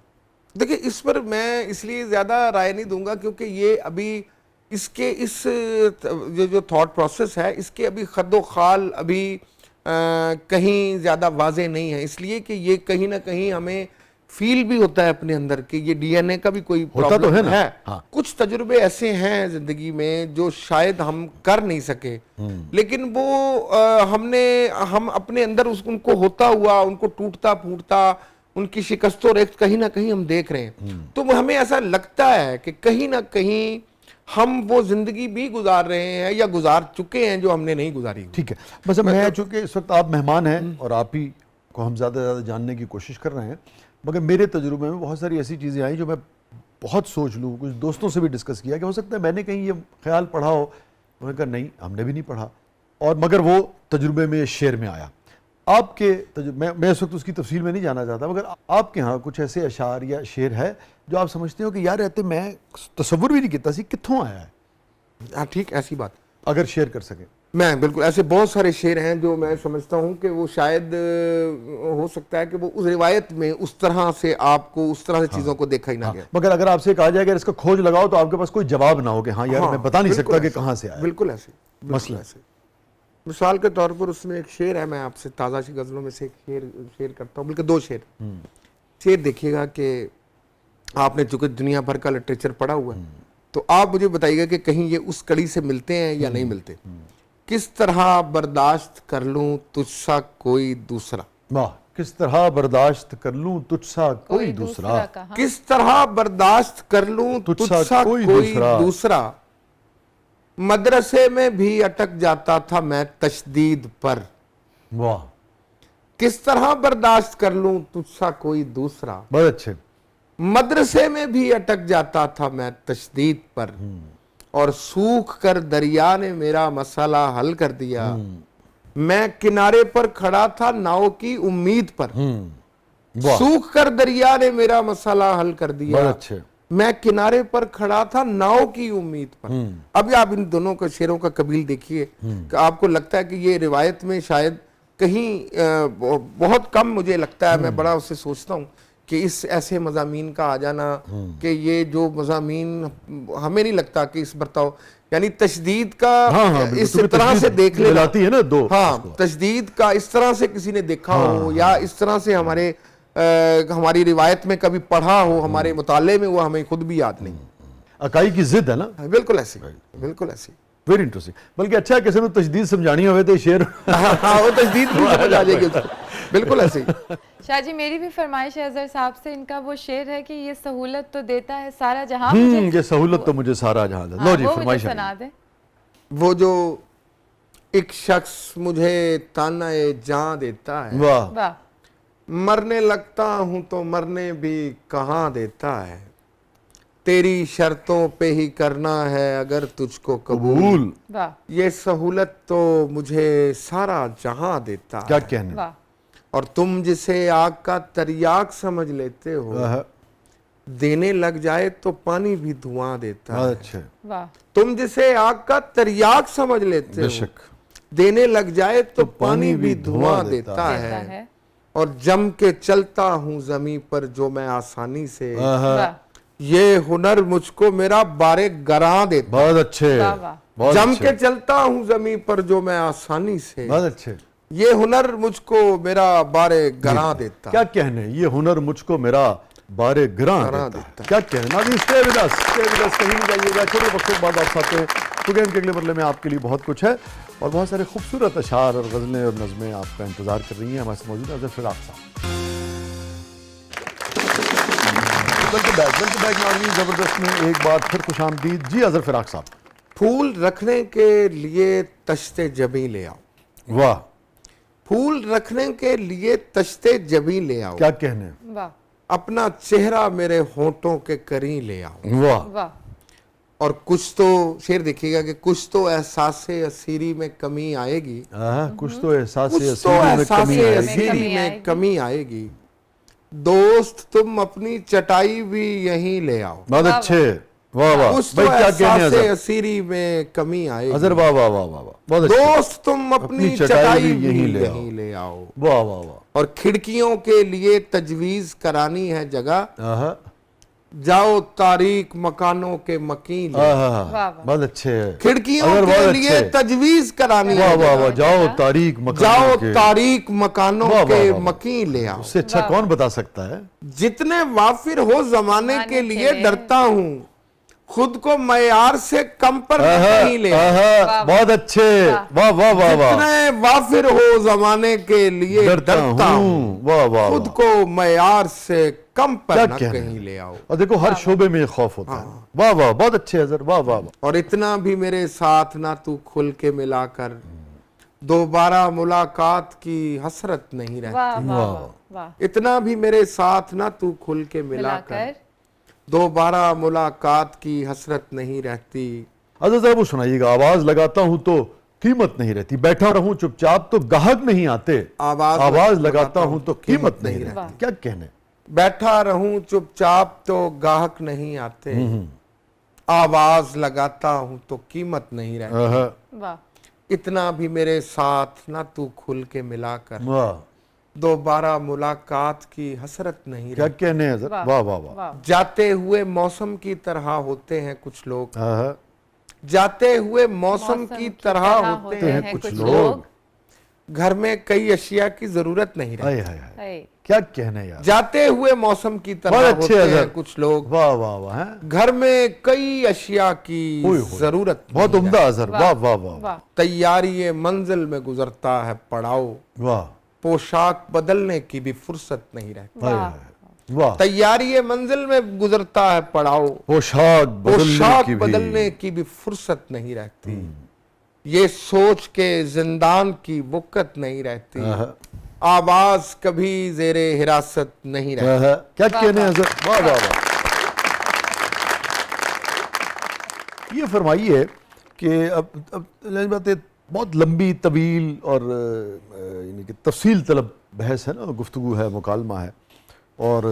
देखिए, इस पर मैं इसलिए ज़्यादा राय नहीं दूंगा क्योंकि ये अभी इसके इस जो थॉट प्रोसेस है, इसके अभी खद्दो खाल अभी कहीं ज़्यादा वाजे नहीं है, इसलिए कि ये कहीं ना कहीं हमें फील भी होता है अपने अंदर कि ये DNA का भी कोई होता तो है ना। है। हाँ। कुछ तजुर्बे ऐसे हैं जिंदगी में जो शायद हम कर नहीं सके, लेकिन वो हम अपने अंदर उनको होता हुआ, उनको टूटता फूटता, उनकी शिकस्तों रेख्त कहीं ना कहीं हम देख रहे हैं। तो हमें ऐसा लगता है कि कहीं ना कहीं हम वो जिंदगी भी गुजार रहे हैं या गुजार चुके हैं जो हमने नहीं गुजारी। ठीक है, बस मैं चूँकि इस वक्त आप मेहमान हैं और आप ही को हम ज़्यादा से ज़्यादा जानने की कोशिश कर रहे हैं, मगर मेरे तजुर्बे में बहुत सारी ऐसी चीज़ें आई जो मैं बहुत सोच लूँ, कुछ दोस्तों से भी डिस्कस किया कि हो सकता है मैंने कहीं ये ख्याल पढ़ा हो, उन्होंने कहा नहीं हमने भी नहीं पढ़ा, और मगर वो तजुर्बे में शेर में आया। आपके मैं इस वक्त उसकी तफसील में नहीं जाना चाहता, मगर आपके यहाँ कुछ ऐसे अशार या शेर है जो आप समझते हो कि यार रहते मैं तसव्वुर भी नहीं किया सी कित्थों आया है, हाँ ठीक, ऐसी बात अगर शेयर कर सके? मैं बिल्कुल, ऐसे बहुत सारे शेर हैं जो मैं समझता हूं कि वो शायद हो सकता है कि वो उस रिवायत में उस तरह से आपको उस तरह से चीजों को देखा ही ना गया। मगर अगर आपसे कहा जाए अगर इसका खोज लगाओ तो आपके पास कोई जवाब ना हो कि हाँ यार हाँ, मैं बता नहीं बिल्कुल सकता कि ऐसे, कहाँ से आया। बिल्कुल ऐसे, मसला ऐसे। मिसाल के तौर पर उसमें एक शेर है, मैं आपसे ताज़ा सी गज़लों में से एक शेर करता हूँ, बल्कि दो शेर। शेर देखिएगा कि आपने चूंकि दुनिया भर का लिटरेचर पढ़ा हुआ है, तो आप मुझे बताइएगा कि कहीं ये उस कड़ी से मिलते हैं या नहीं मिलते। किस तरह बर्दाश्त कर लूं तुझसा कोई दूसरा, वाह, किस तरह बर्दाश्त कर लूं तुझसा कोई दूसरा, कहाँ? किस तरह बर्दाश्त कर लूं तुझसा कोई दूसरा, मदरसे में भी अटक जाता था मैं तशदीद पर। वाह, किस तरह बर्दाश्त कर लूं तुझसा कोई दूसरा, बहुत अच्छे। मदरसे में भी अटक जाता था मैं तशदीद पर, और सूख कर दरिया ने मेरा मसला हल कर दिया। मैं किनारे पर खड़ा था नाव की उम्मीद पर, वाह, सूख कर दरिया ने मेरा मसला हल कर दिया। बहुत अच्छे। मैं किनारे पर खड़ा था नाव की उम्मीद पर। अभी आप इन दोनों के शेरों का कबील देखिए कि आपको लगता है कि ये रिवायत में शायद कहीं बहुत कम, मुझे लगता है, मैं बड़ा उससे सोचता हूँ कि इस ऐसे मज़ामीन का आ जाना, कि ये जो मज़ामीन हमें नहीं लगता कि इस बर्ताव यानी तशदीद का बिल्कुल, इस तुम्हें तरह से तशदीद देख लेना मिलाती है ना दो, हाँ, तशदीद का इस तरह से किसी ने देखा हो या इस तरह से हमारी रिवायत में कभी पढ़ा हो, हमारे मुताले में, वो हमें खुद भी याद नहीं। अकाई की जिद है ना, बिल्कुल ऐसी, बिल्कुल ऐसी। Very interesting. बल्कि अच्छा है किसी ने तशदीद समझानी हो तो शेर हाँ, वो तशदीद भी समझ आ जाएगी उसको। बिल्कुल ऐसे ही। शाह जी, मेरी भी फरमाइश है अजहर साहब से, इनका वो शेर है कि ये सहूलत तो देता है सारा जहां मुझे, ये सहूलत तो मुझे सारा जहां दे। लो जी, वो मुझे फरमाइश सुना दे। वो जो एक शख्स मुझे ताना-ए जान देता है, वाह, वाह, मरने लगता हूं तो मरने भी कहाँ देता है, तेरी शर्तों पे ही करना है अगर तुझको कबूल, कबूल, वाह, ये सहूलत तो मुझे सारा जहां देता क्या है, कहने। वाह, और तुम जिसे आग का तरियाक समझ लेते हो, वाह, देने लग जाए तो पानी भी धुआं देता बहुत है। अच्छे, वाह, तुम जिसे आग का तरियाक समझ लेते हो, बेशक, देने लग जाए तो पानी भी धुआं देता देता है, है, और जम के चलता हूँ जमीन पर जो मैं आसानी से, वाह, ये हुनर मुझको मेरा बारे गरा देता, बहुत अच्छे, वाह, वाह, बहुत जम अच्छे, के चलता हूँ जमीन पर जो मैं आसानी से, बहुत अच्छे। ये हुनर मुझको मेरा बारे गरा देता। क्या कहने, ये हुनर मुझको मेरा बारे ग्रां देता। क्या कहने। नाज़रीन, स्टे विद अस, कहीं नहीं जाइएगा। छोटे वक्त के बाद आप आते हैं प्रोग्राम के अगले मरले में आपके लिए बहुत कुछ है और बहुत सारे खूबसूरत अशार और गज़लें और नज़में आपका इंतजार कर रही हैं। हमारे साथ मौजूद है अज़हर फ़िराक़ साहब। वेलकम बैक नाज़रीन, ज़बरदस्त में एक बार फिर खुशामदीद। जी अज़हर फ़िराक़ साहब। फूल रखने के लिए तश्ते जबी ले आओ, वाह, फूल रखने के लिए तश्ते जबी ले आओ, क्या कहने, वाह, अपना चेहरा मेरे होठों के करीं ले आओ, वाह, वाह, और कुछ तो शेर देखिएगा कि कुछ तो एहसासे असीरी में कमी आएगी, कुछ तो एहसास कुछ तो असीरी में एहसासे कमी आएगी। असीरी में कमी आएगी, दोस्त तुम अपनी चटाई भी यहीं ले आओ, बहुत अच्छे, वाह वाह, कुछ तो भाई क्या कहने एहसासे अज़हर, असीरी में कमी आएगी, अज़हर वाह वाह वाह वाह, बहुत अच्छे, दोस्त तुम अपनी चटाई भी यहीं ले आओ, वाह वाह वाह, और खिड़कियों के लिए तजवीज करानी है जगह, आहा, जाओ तारीक मकानों के मकीन ले, आहा, वाह, बहुत अच्छे है। खिड़कियों अगर के बहुत लिए अच्छे। तजवीज करानी वाह है वाह जगह, वाह, जाओ तारीख मकानों जाओ के, तारीक मकानों वाह, वाह, के वाह, वाह। मकीन ले आओ, उससे अच्छा कौन बता सकता है। जितने वाफिर हो जमाने के लिए डरता हूँ, खुद को मयार से कम पर नहीं ले आओ, आहा, बहुत अच्छे, वाह वाह वाह वाह, जितने वाफिर हो जमाने के लिए डरता डरता हूँ, हूँ, वाह वाह खुद वाह, को मयार से कम क्या पर न कहना कहीं ले आओ, और देखो हर शोबे में ये खौफ होता है। वाह वाह, बहुत अच्छे अज़हर, वाह वाह वाह, और इतना भी मेरे साथ ना तू खुल के मिलाकर, दोबारा मुलाकात की हसरत नहीं वाह, रहती, वाह, वाह, वाह, इतना भी मेरे साथ ना तू खुल के मिलाकर, मिलाकर, दोबारा मुलाकात की हसरत नहीं रहती, अज़हर साहब वो सुनाइएगा, आवाज लगाता हूँ तो कीमत नहीं रहती, बैठा रहूं चुपचाप तो गाहक नहीं आते, आवाज लगाता हूं तो कीमत नहीं रहती। क्या कहने? बैठा रहूं चुपचाप तो गाहक नहीं आते, आवाज लगाता हूं तो कीमत नहीं रहती। वाह, इतना भी मेरे साथ ना तू खुल के मिला कर, वाह, दोबारा मुलाकात की हसरत नहीं क्या रहती। कहने हैं सर, वाह वाह वाह। वाह, जाते हुए मौसम की तरह होते हैं कुछ लोग, हाँ, जाते हुए मौसम की तरह होते हैं कुछ कुछ लोग। लोग। घर में कई अशिया की जरूरत नहीं रहती। हाय हाय हाय, हाय, क्या कहने यार, जाते हुए मौसम की तरह बहुत अच्छे होते हैं हैं सर। कुछ लोग। वाह वाह वाह, हैं? घर में कई अशिया की ओए होए, जरूरत बहुत नहीं उम्दा असर, वाह वाह वाह वाह, तैयारी मंजिल में गुजरता है पड़ाव, वाह, पोशाक बदलने की भी फुर्सत नहीं रहती। हाय वाह, हाय, वाह। तैयारी मंजिल में गुजरता है पड़ाव, पोशाक पोशाक बदलने बदलने की भी फुर्सत नहीं रहती। ये सोच के जिंदान की वक़्त नहीं रहती, आवाज कभी जेरे हिरासत नहीं रहती। क्या कहने हैं सर, वाह वाह वाह। ये फरमाइए कि अब बात बहुत लंबी तवील और यानी कि तफसील तलब बहस है ना, गुफ्तगू है, मुकालमा है, और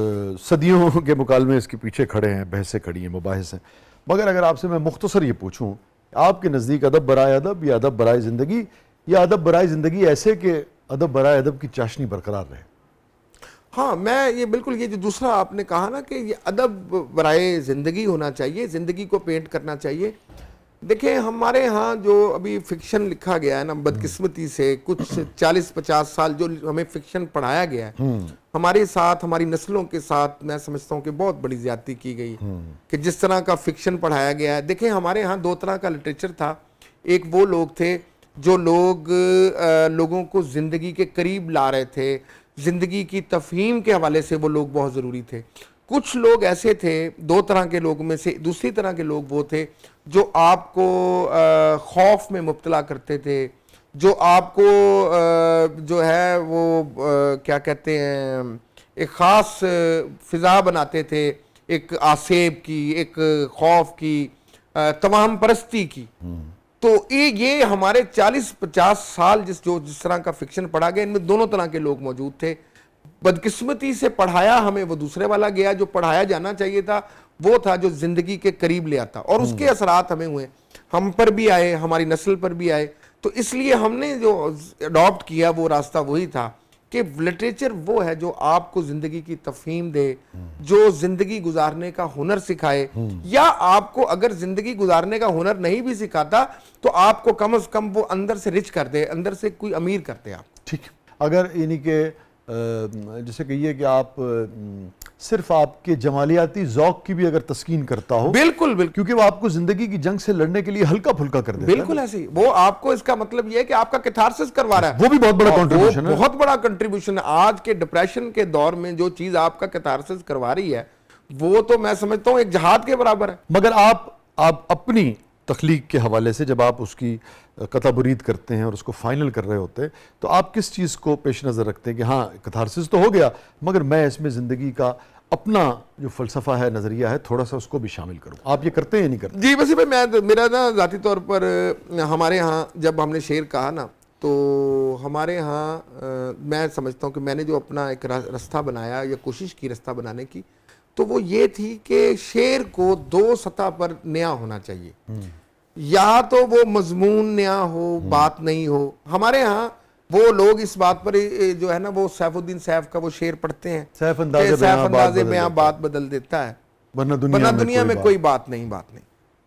सदियों के मुकालमे इसके पीछे खड़े हैं, बहसें खड़ी हैं, मुबाहिस हैं। मगर अगर आपसे मैं मुख्तसर ये पूछूं, आपके नज़दीक अदब बराए अदब या अदब बराए ज़िंदगी, या अदब बराए ज़िंदगी ऐसे कि अदब बराए अदब की चाशनी बरकरार रहे? हाँ, मैं ये बिल्कुल, ये जो दूसरा आपने कहा ना कि ये अदब बराए ज़िंदगी होना चाहिए, ज़िंदगी को पेंट करना चाहिए। देखिए, हमारे यहाँ जो अभी फिक्शन लिखा गया है ना, बदकिस्मती से कुछ 40-50 साल जो हमें फिक्शन पढ़ाया गया है, हमारे साथ, हमारी नस्लों के साथ, मैं समझता हूँ कि बहुत बड़ी ज्यादती की गई कि जिस तरह का फिक्शन पढ़ाया गया है। देखिए, हमारे यहाँ दो तरह का लिटरेचर था। एक वो लोग थे जो लोगों को ज़िंदगी के करीब ला रहे थे, ज़िंदगी की तफहीम के हवाले से वो लोग बहुत ज़रूरी थे। कुछ लोग ऐसे थे, दो तरह के लोगों में से दूसरी तरह के लोग वो थे जो आपको खौफ में मुब्तला करते थे, जो आपको जो है वो क्या कहते हैं, एक ख़ास फ़िज़ा बनाते थे, एक आसेब की, एक खौफ की, तमाम परस्ती की। तो ये हमारे 40-50 साल जिस तरह का फिक्शन पढ़ा गया, इनमें दोनों तरह के लोग मौजूद थे। बदकिस्मती से पढ़ाया हमें वो दूसरे वाला गया, जो पढ़ाया जाना चाहिए था वो था जो जिंदगी के करीब ले आता, और उसके असरात हमें हुए, हम पर भी आए, हमारी नस्ल पर भी आए। तो इसलिए हमने जो अडॉप्ट किया वो रास्ता वही था कि लिटरेचर वो है जो आपको जिंदगी की तफहीम दे, जो जिंदगी गुजारने का हुनर सिखाए, या आपको अगर जिंदगी गुजारने का हुनर नहीं भी सिखाता तो आपको कम से कम वो अंदर से रिच कर दे, अंदर से कोई अमीर कर दे आप। ठीक, अगर यानी कि जैसे कहिए कि आप सिर्फ आपके जमालियाती ज़ौक़ की भी अगर तस्कीन करता हो, बिल्कुल बिल्कुल, क्योंकि वो आपको जिंदगी की जंग से लड़ने के लिए हल्का फुल्का कर देता है। बिल्कुल ऐसे ही वो आपको, इसका मतलब ये है कि आपका कैथारसिस करवा रहा है, वो भी बहुत बड़ा और कंट्रीब्यूशन है। बहुत बड़ा कंट्रीब्यूशन है। आज के डिप्रेशन के दौर में जो चीज आपका कैथारसिस करवा रही है वो तो मैं समझता हूँ एक जहाद के बराबर है। मगर आप अपनी तख्लीक के हवाले से जब आप उसकी कताबुरीद करते हैं और उसको फाइनल कर रहे होते हैं, तो आप किस चीज़ को पेश नज़र रखते हैं कि हाँ कैथारसिस तो हो गया, मगर मैं इसमें ज़िंदगी का अपना जो फ़लसफ़ा है, नज़रिया है, थोड़ा सा उसको भी शामिल करूँ? आप ये करते हैं या नहीं करते? जी वैसे भाई, मैं मेरा ना ज़ाती तौर पर हमारे यहाँ जब हमने शेर कहा ना, तो हमारे यहाँ मैं समझता हूँ कि मैंने जो अपना एक रास्ता बनाया या कोशिश की रास्ता बनाने की, तो वो ये थी कि शेर को दो सतह पर नया होना चाहिए। या तो वो मजमून नया हो, बात नहीं हो। हमारे यहाँ वो लोग इस बात पर जो है ना, वो सैफुद्दीन सैफ का वो शेर पढ़ते हैं, सैफ अंदाज़े में बात बदल देता है, वरना दुनिया में कोई बात नहीं।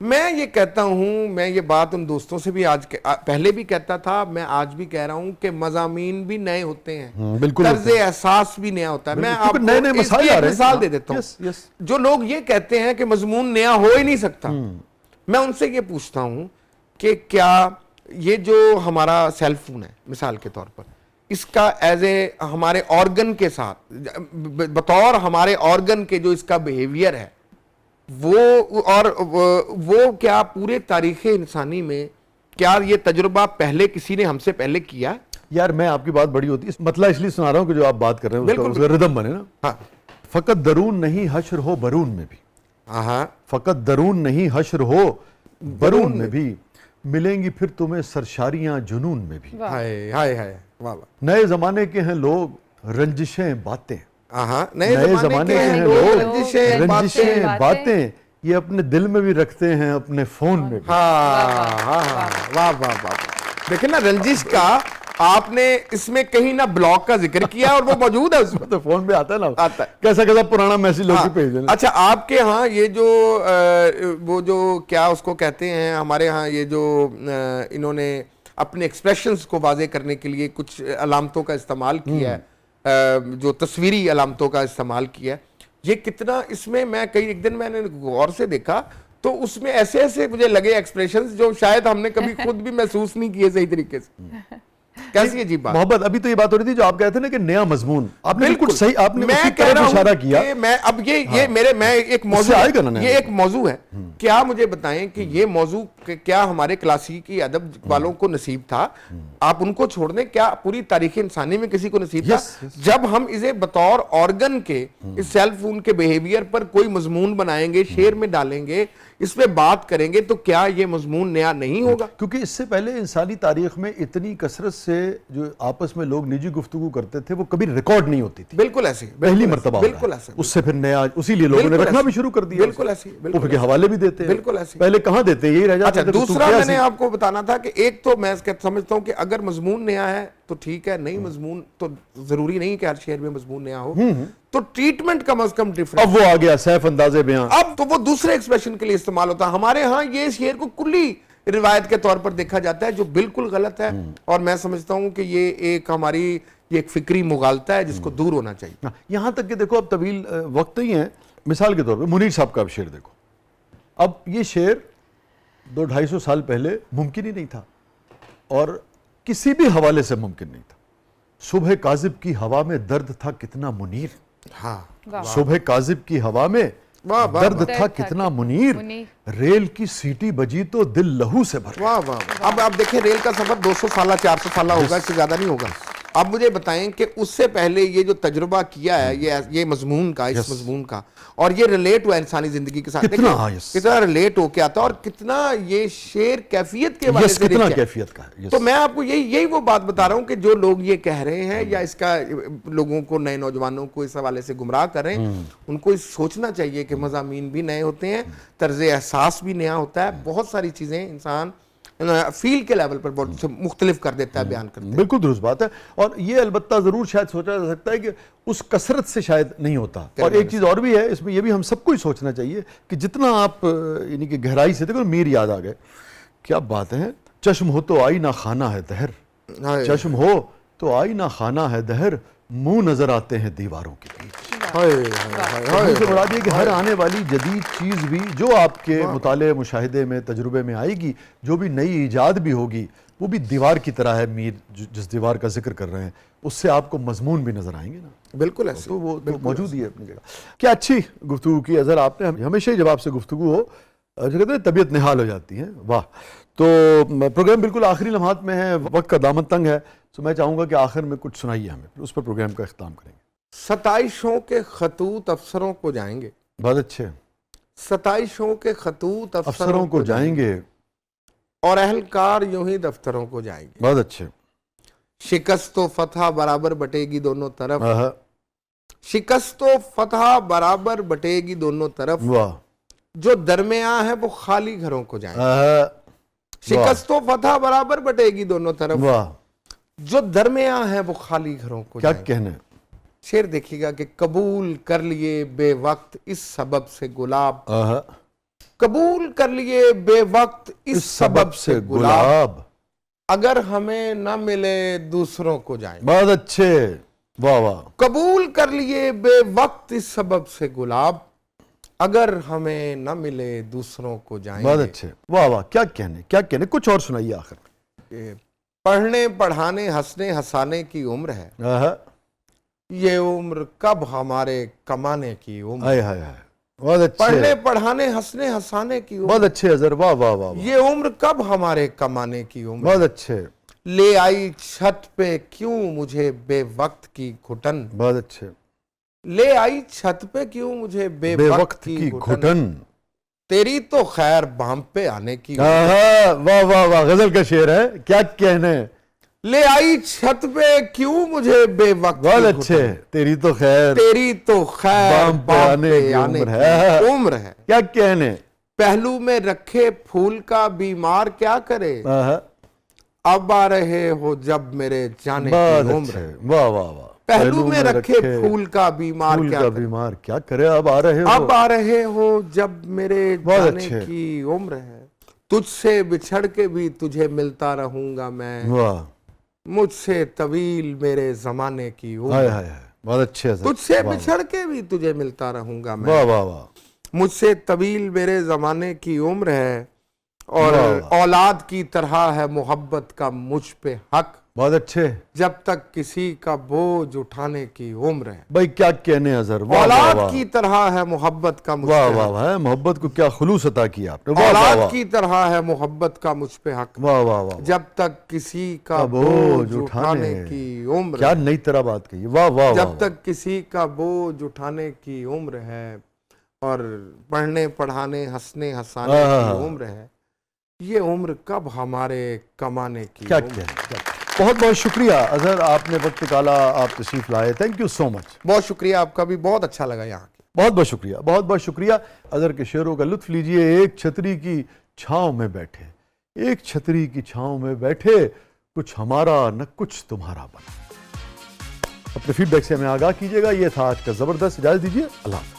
मैं ये कहता हूँ, मैं ये बात उन दोस्तों से भी पहले भी कहता था, मैं आज भी कह रहा हूँ कि मज़ामीन भी नए होते हैं, बिल्कुल, तर्ज़े एहसास भी नया होता है। मैं आपको नए मिसाल दे देता हूँ। जो लोग ये कहते हैं कि मजमून नया हो ही नहीं सकता, मैं उनसे ये पूछता हूँ कि क्या ये जो हमारा सेल फोन है मिसाल के तौर पर, इसका एज ए हमारे ऑर्गन के साथ, बतौर हमारे ऑर्गन के जो इसका बिहेवियर है वो क्या पूरे तारीख़ इंसानी में क्या ये तजुर्बा पहले किसी ने हमसे पहले किया? यार मैं आपकी बात बड़ी होती है, मतलब इसलिए सुना रहा हूँ कि जो आप बात कर रहे हैं उसका रिदम बने ना। हाँ, फ़कत दरून नहीं हश्र हो बरून में भी, हाँ, फ़कत दरून नहीं हश्र हो बरून में भी, मिलेंगी फिर तुम्हें सरशारियां जुनून में भी। हाय हाय हाय, वाह वाह। नए जमाने के हैं लोग, रंजिशें बातें। हाँ, नए जमाने के हैं लोग, रंजिशें बातें, ये अपने दिल में भी रखते हैं, अपने फोन में भी। वाह वाह वाह। देखिए ना, रंजिश का आपने इसमें कहीं ना ब्लॉग का जिक्र किया और वो मौजूद है उसमें। तो फोन पे आता है ना, आता है। कैसा कैसा पुराना मैसेज लोग हाँ, भेज देना। अच्छा, आपके यहाँ ये जो वो जो क्या उसको कहते हैं, हमारे यहाँ ये जो इन्होंने अपने एक्सप्रेशंस को वाजे करने के लिए कुछ अलामतों का इस्तेमाल किया है, जो तस्वीरी अलामतों का इस्तेमाल किया है, ये कितना इसमें मैं एक दिन मैंने गौर से देखा तो उसमें ऐसे ऐसे मुझे लगे एक्सप्रेशंस जो शायद हमने कभी खुद भी महसूस नहीं किए सही तरीके से। कैसी अजीब बात। मोहब्बत, अभी तो ये बात हो रही थी जो आप कहते थे ना कि नया मजमून, आपने बिल्कुल सही, आपने मैं कह रहा हूं इशारा किया। मैं अब ये मेरे मैं एक मौजू आएगा ना, ये एक मौजू है। क्या मुझे बताएं कि ये मौजू क्या हमारे क्लासिकी अदब वालों को नसीब था? आप उनको छोड़ दें, क्या पूरी तारीख इंसानी में किसी को नसीब था? जब हम इसे बतौर ऑर्गन के इस सेल फोन के बिहेवियर पर कोई मजमून बनाएंगे, शेर में डालेंगे, इस पे बात करेंगे, तो क्या ये मजमून नया नहीं होगा? क्योंकि इससे पहले इंसानी तारीख में इतनी कसरत से जो आपस में लोग निजी गुफ्तगू करते थे वो कभी रिकॉर्ड नहीं होती थी। बिल्कुल ऐसे, पहली मर्तबा बिल्कुल ऐसे। उससे फिर नया, उसी लिए लोगों ने रखना भी शुरू कर दिया। बिल्कुल ऐसे, के हवाले भी देते हैं। बिल्कुल ऐसे। पहले कहां देते, यही रह जाता। अच्छा, दूसरा मैंने आपको बताना था कि एक तो मैं समझता हूं कि अगर मजमून नया है तो ठीक है, नहीं मजमून तो जरूरी नहीं कि हर शेर में मजमून नया हो, तो ट्रीटमेंट कम से कम डिफरेंट। अब वो आ गया सैफ अंदाजे बयां, अब तो वो दूसरे एक्सप्रेशन के लिए इस्तेमाल होता है। हमारे यहाँ ये शेर को कुल्ली रिवायत के तौर पर देखा जाता है, जो बिल्कुल गलत है। और मैं समझता हूं कि ये एक हमारी ये एक फिक्री मुगालता है जिसको दूर होना चाहिए। यहां तक कि देखो, अब तवील वक्त नहीं है, मिसाल के तौर पर मुनीर साहब का अब शेर देखो। अब ये शेर 200-250 साल पहले मुमकिन ही नहीं था और किसी भी हवाले से मुमकिन नहीं था। सुबह काजिब की हवा में दर्द था कितना मुनीर। हाँ, सुबह काजिब की हवा में दर्द था कितना मुनीर, रेल की सीटी बजी तो दिल लहू से भर। वाह वाह। अब आप देखें, रेल का सफर 200 साल 400 साल होगा, इससे ज्यादा नहीं होगा। अब मुझे बताएं कि उससे पहले ये जो तजुर्बा किया है ये मजमून का, इस मजमून का, और ये रिलेट हुआ इंसानी जिंदगी के साथ, कितना रिलेट होके आता और कितना ये शेर कैफियत के हवाले से कितना कैफियत का है। तो मैं आपको यही वो बात बता रहा हूं कि जो लोग ये कह रहे हैं या इसका लोगों को, नए नौजवानों को इस हवाले से गुमराह कर रहे हैं, उनको सोचना चाहिए कि मज़ामीन भी नए होते हैं, तर्ज एहसास भी नया होता है, बहुत सारी चीजें इंसान फील के लेवल पर बहुत मुख्तलिफ कर देता है, बयान करता है। बिल्कुल दुरुस्त बात है। और ये अलबत्ता जरूर शायद सोचा जा सकता है कि उस कसरत से शायद नहीं होता। और एक चीज और भी है इसमें, ये भी हम सबको ही सोचना चाहिए कि जितना आप यानी कि गहराई से देखो, मीर याद आ गए, क्या बात है। चश्म हो तो आई ना खाना है दहर, चश्म हो तो आई ना खाना है दहर, मुंह नजर आते हैं दीवारों के बीच। से बड़ा दिया कि हर आने वाली जदीद चीज़ भी जो आपके मुताले, मुशाहिदे में, तजुर्बे में आएगी, जो भी नई ईजाद भी होगी, वो भी दीवार की तरह है। मीर जिस दीवार का जिक्र कर रहे हैं, उससे आपको मजमून भी नजर आएंगे ना। बिल्कुल ऐसे, तो वो तो मौजूद ही है अपनी जगह। क्या अच्छी गुफ्तगू की अज़र आपने, हमेशा ही जब आपसे गुफ्तगू हो जो कहते हैं तबीयत निहाल हो जाती है। वाह। तो प्रोग्राम बिल्कुल आखिरी लम्हात में है, वक्त का दामन तंग है, तो मैं चाहूँगा कि आखिर में कुछ सुनाइए हमें, उस पर प्रोग्राम का इख्तिताम करेंगे। 27 के खतूत अफसरों को जाएंगे। बहुत अच्छे। 27 के खतूत अफसरों को जाएंगे और अहलकार यूं ही दफ्तरों को जाएंगे। बहुत अच्छे। शिकस्त व फतह बराबर बटेगी दोनों तरफ, शिकस्त व फतह बराबर बटेगी दोनों तरफ, वाह। जो दरमियान है वो खाली घरों को जाएंगे। शिकस्त व फतह बराबर बटेगी दोनों तरफ, वाह। जो दरमियान है वो खाली घरों को क्या जाएंगे। कहने। शेर देखिएगा कि कबूल कर लिए बेवक्त इस सबब से गुलाब, कबूल कर लिए बेवक्त इस सबब से गुलाब, अगर हमें न मिले दूसरों को जाएंगे। बहुत अच्छे, वाह वाह। कबूल कर लिए बेवक्त इस सबब से गुलाब, अगर हमें न मिले दूसरों को जाएंगे। बहुत अच्छे, वाह वाह। क्या कहने, क्या कहने, कुछ और सुनाइए आखिर। पढ़ने पढ़ाने हंसने हंसाने की उम्र है, ये उम्र कब हमारे कमाने की उम्र। हाय हाय हाय, बहुत अच्छे। पढ़ने पढ़ाने हंसने हंसाने की उम्र, बहुत अच्छे अजर, वाह वाह वाह। ये उम्र कब हमारे कमाने की उम्र। बहुत अच्छे। ले आई छत पे क्यों मुझे बेवक्त की घुटन, बहुत अच्छे। ले आई छत पे क्यों मुझे बेवक्त की घुटन, तेरी तो खैर बाम पे आने की आहा, वाह वाह वाह, गजल का शेर है, क्या कहने। ले आई छत पे क्यों मुझे बेवक्त बहुत अच्छे। तेरी तो खैर तेरी तो खैर बाम पे आने की उम्र है। उम्र है। क्या कहने। पहलू में रखे फूल का बीमार क्या करे, आहा, अब आ रहे हो जब मेरे जाने बहुत की उम्र अच्छे, है। वाह वाह वाह। पहलू में रखे फूल का बीमार फूल क्या का करे, बीमार क्या करे, अब आ रहे हो। अब आ रहे हो जब मेरे बहुत जाने अच्छे। की उम्र है। तुझसे बिछड़ के भी तुझे मिलता रहूंगा मैं, वाह, मुझसे तवील मेरे जमाने की हाय उम्र हाय है। हाय, बहुत अच्छे सर। तुझसे वाह, बिछड़ के भी तुझे मिलता रहूंगा मैं, वाह वाह वाह, मुझसे तवील मेरे जमाने की उम्र है। और वाह। औलाद की तरह है मोहब्बत का मुझ पे हक, बहुत अच्छे जब तक किसी का बोझ उठाने की उम्र है। भाई, क्या कहने अजहर। वाह वाह औलाद वाह, की तरह है मोहब्बत का मुझ वाह पे वाह हक, वाह, मोहब्बत को क्या खुलूस अता किया आपने। वाह वाह औलाद वाह, की तरह है मोहब्बत का मुझ पे हक, वाह वाह वाह, जब तक किसी का बोझ बोझ उठाने उठाने की उम्र क्या है। नई तरह बात कही। वाह वाह वाह, जब तक किसी का बोझ उठाने की उम्र है, और पढ़ने पढ़ाने हंसने हंसाने की उम्र है। ये उम्र कब हमारे कमाने की क्या उम्र है। कहने। बहुत बहुत शुक्रिया अजहर, आपने वक्त निकाला, आप तशरीफ लाए, थैंक यू सो मच। बहुत शुक्रिया आपका भी, बहुत अच्छा लगा यहाँ के। बहुत बहुत शुक्रिया, बहुत बहुत शुक्रिया। अजहर के शेरों का लुत्फ लीजिए। एक छतरी की छांव में बैठे, एक छतरी की छांव में बैठे, कुछ हमारा न कुछ तुम्हारा बना। अपने फीडबैक से हमें आगाह कीजिएगा। ये था आज का जबरदस्त। इजाजत दीजिए, अल्लाह हाफ़िज़।